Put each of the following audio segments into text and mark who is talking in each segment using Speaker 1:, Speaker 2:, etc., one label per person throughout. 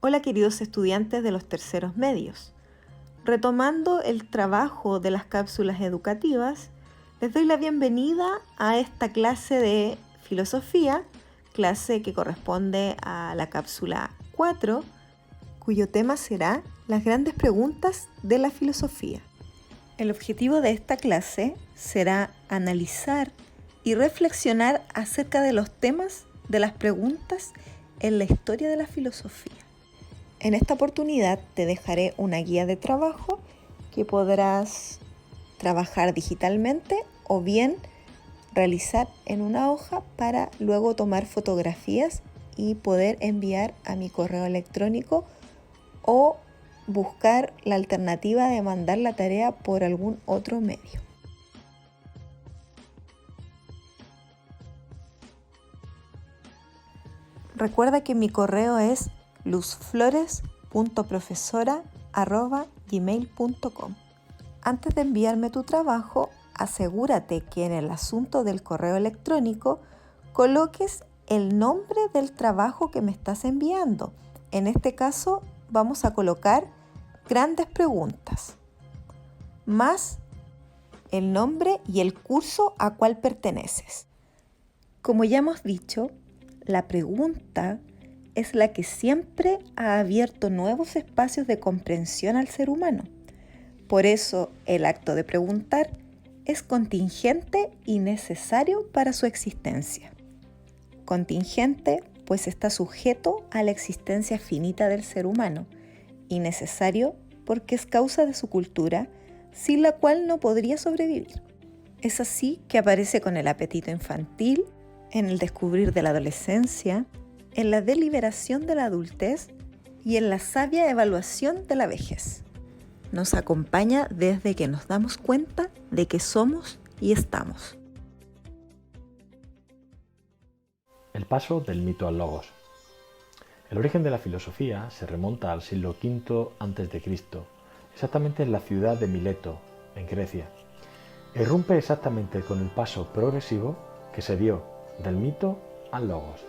Speaker 1: Hola queridos estudiantes de los terceros medios. Retomando el trabajo de las cápsulas educativas, les doy la bienvenida a esta clase de filosofía, clase que corresponde a la cápsula 4, cuyo tema será las grandes preguntas de la filosofía. El objetivo de esta clase será analizar y reflexionar acerca de los temas de las preguntas en la historia de la filosofía. En esta oportunidad te dejaré una guía de trabajo que podrás trabajar digitalmente o bien realizar en una hoja para luego tomar fotografías y poder enviar a mi correo electrónico o buscar la alternativa de mandar la tarea por algún otro medio. Recuerda que mi correo es luzflores.profesora@gmail.com. Antes de enviarme tu trabajo, asegúrate que en el asunto del correo electrónico coloques el nombre del trabajo que me estás enviando. En este caso, vamos a colocar grandes preguntas, más el nombre y el curso a cual perteneces. Como ya hemos dicho, la pregunta es la que siempre ha abierto nuevos espacios de comprensión al ser humano. Por eso, el acto de preguntar es contingente y necesario para su existencia. Contingente, pues está sujeto a la existencia finita del ser humano, y necesario porque es causa de su cultura, sin la cual no podría sobrevivir. Es así que aparece con el apetito infantil, en el descubrir de la adolescencia, en la deliberación de la adultez y en la sabia evaluación de la vejez. Nos acompaña desde que nos damos cuenta de que somos y estamos.
Speaker 2: El paso del mito al logos. El origen de la filosofía se remonta al siglo V a.C., exactamente en la ciudad de Mileto, en Grecia. Irrumpe exactamente con el paso progresivo que se dio del mito al logos.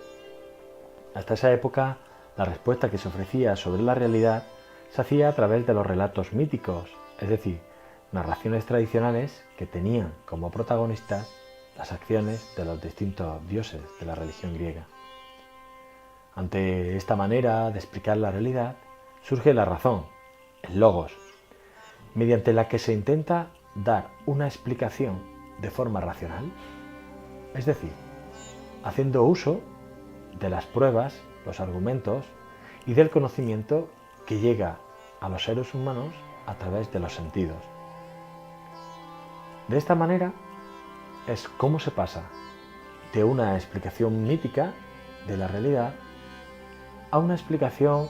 Speaker 2: Hasta esa época, la respuesta que se ofrecía sobre la realidad se hacía a través de los relatos míticos, es decir, narraciones tradicionales que tenían como protagonistas las acciones de los distintos dioses de la religión griega. Ante esta manera de explicar la realidad, surge la razón, el logos, mediante la que se intenta dar una explicación de forma racional, es decir, haciendo uso de las pruebas, los argumentos y del conocimiento que llega a los seres humanos a través de los sentidos. De esta manera es como se pasa de una explicación mítica de la realidad a una explicación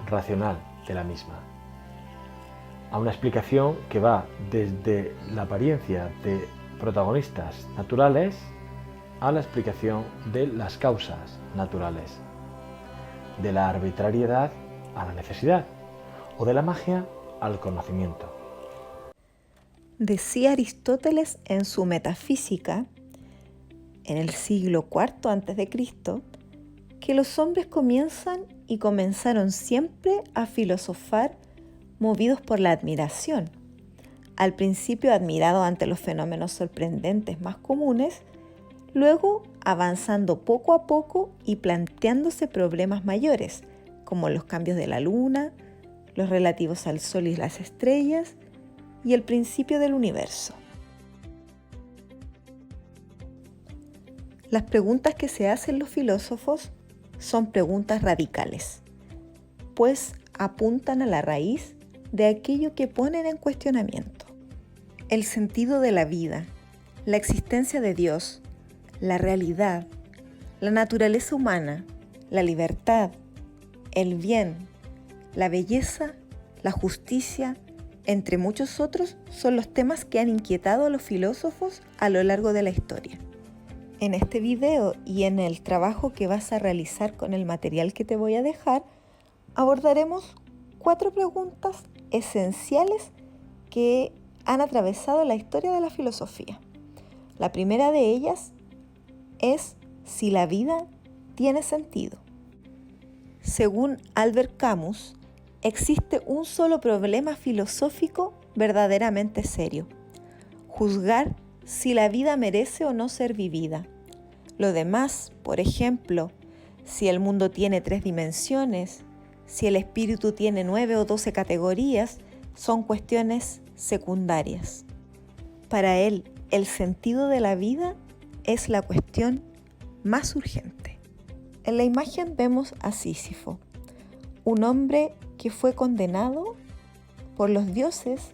Speaker 2: racional de la misma, a una explicación que va desde la apariencia de protagonistas naturales a la explicación de las causas naturales, de la arbitrariedad a la necesidad o de la magia al conocimiento.
Speaker 1: Decía Aristóteles en su Metafísica, en el siglo IV a.C., que los hombres comienzan y comenzaron siempre a filosofar movidos por la admiración. Al principio admirado ante los fenómenos sorprendentes más comunes, luego avanzando poco a poco y planteándose problemas mayores, como los cambios de la luna, los relativos al sol y las estrellas, y el principio del universo. Las preguntas que se hacen los filósofos son preguntas radicales, pues apuntan a la raíz de aquello que ponen en cuestionamiento. El sentido de la vida, la existencia de Dios, la realidad, la naturaleza humana, la libertad, el bien, la belleza, la justicia, entre muchos otros, son los temas que han inquietado a los filósofos a lo largo de la historia. En este video y en el trabajo que vas a realizar con el material que te voy a dejar, abordaremos 4 preguntas esenciales que han atravesado la historia de la filosofía. La primera de ellas es si la vida tiene sentido. Según Albert Camus, existe un solo problema filosófico verdaderamente serio: juzgar si la vida merece o no ser vivida. Lo demás, por ejemplo, si el mundo tiene 3 dimensiones, si el espíritu tiene 9 o 12 categorías, son cuestiones secundarias. Para él, el sentido de la vida es la cuestión más urgente. En la imagen vemos a Sísifo, un hombre que fue condenado por los dioses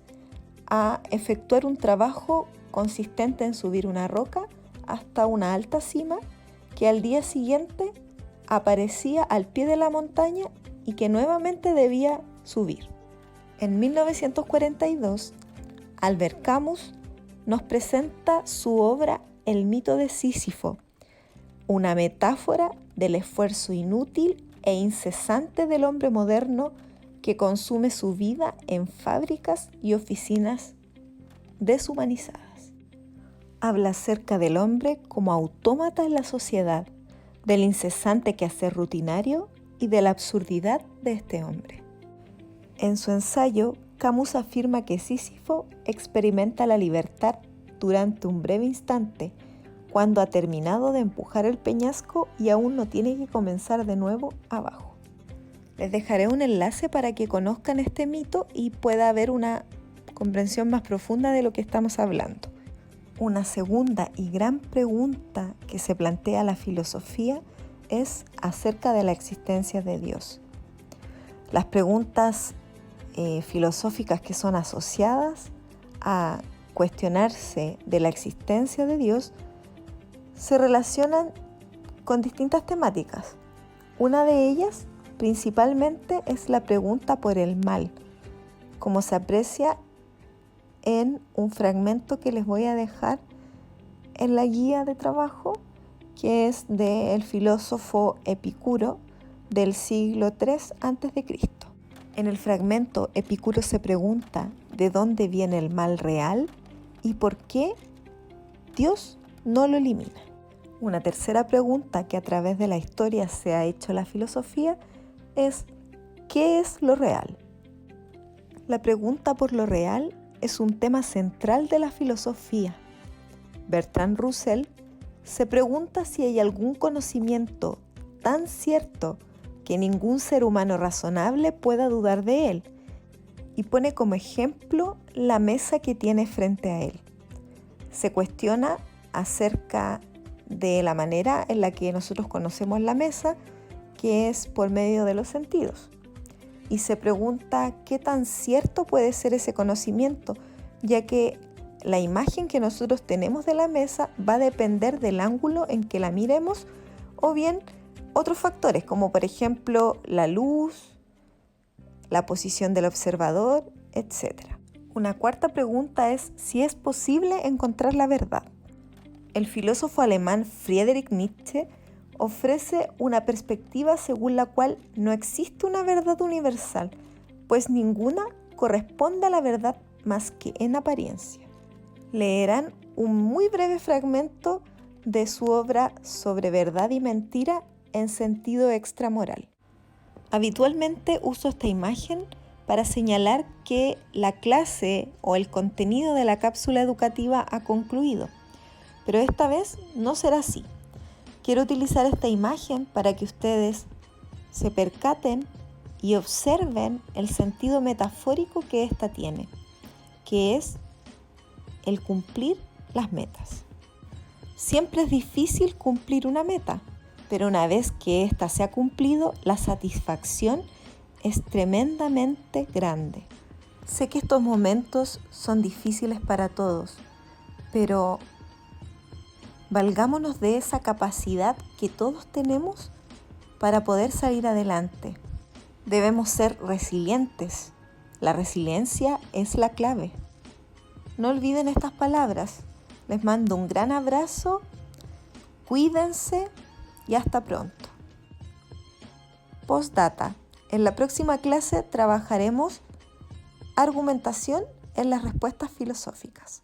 Speaker 1: a efectuar un trabajo consistente en subir una roca hasta una alta cima que al día siguiente aparecía al pie de la montaña y que nuevamente debía subir. En 1942, Albert Camus nos presenta su obra El mito de Sísifo, una metáfora del esfuerzo inútil e incesante del hombre moderno que consume su vida en fábricas y oficinas deshumanizadas. Habla acerca del hombre como autómata en la sociedad, del incesante quehacer rutinario y de la absurdidad de este hombre. En su ensayo, Camus afirma que Sísifo experimenta la libertad durante un breve instante, cuando ha terminado de empujar el peñasco y aún no tiene que comenzar de nuevo abajo. Les dejaré un enlace para que conozcan este mito y pueda haber una comprensión más profunda de lo que estamos hablando. Una segunda y gran pregunta que se plantea la filosofía es acerca de la existencia de Dios. Las preguntas filosóficas que son asociadas a cuestionarse de la existencia de Dios se relacionan con distintas temáticas. Una de ellas principalmente es la pregunta por el mal, como se aprecia en un fragmento que les voy a dejar en la guía de trabajo, que es del filósofo Epicuro del siglo III a.C. En el fragmento, Epicuro se pregunta de dónde viene el mal real y por qué Dios no lo elimina. Una tercera pregunta que a través de la historia se ha hecho la filosofía es: ¿qué es lo real? La pregunta por lo real es un tema central de la filosofía. Bertrand Russell se pregunta si hay algún conocimiento tan cierto que ningún ser humano razonable pueda dudar de él, y pone como ejemplo la mesa que tiene frente a él. Se cuestiona acerca de la manera en la que nosotros conocemos la mesa, que es por medio de los sentidos. Y se pregunta qué tan cierto puede ser ese conocimiento, ya que la imagen que nosotros tenemos de la mesa va a depender del ángulo en que la miremos, o bien otros factores, como por ejemplo la luz, la posición del observador, etc. Una cuarta pregunta es si es posible encontrar la verdad. El filósofo alemán Friedrich Nietzsche ofrece una perspectiva según la cual no existe una verdad universal, pues ninguna corresponde a la verdad más que en apariencia. Leerán un muy breve fragmento de su obra Sobre verdad y mentira en sentido extramoral. Habitualmente uso esta imagen para señalar que la clase o el contenido de la cápsula educativa ha concluido, pero esta vez no será así. Quiero utilizar esta imagen para que ustedes se percaten y observen el sentido metafórico que ésta tiene, que es el cumplir las metas. Siempre es difícil cumplir una meta, pero una vez que ésta se ha cumplido, la satisfacción es tremendamente grande. Sé que estos momentos son difíciles para todos, pero valgámonos de esa capacidad que todos tenemos para poder salir adelante. Debemos ser resilientes. La resiliencia es la clave. No olviden estas palabras. Les mando un gran abrazo. Cuídense y hasta pronto. Postdata. En la próxima clase trabajaremos argumentación en las respuestas filosóficas.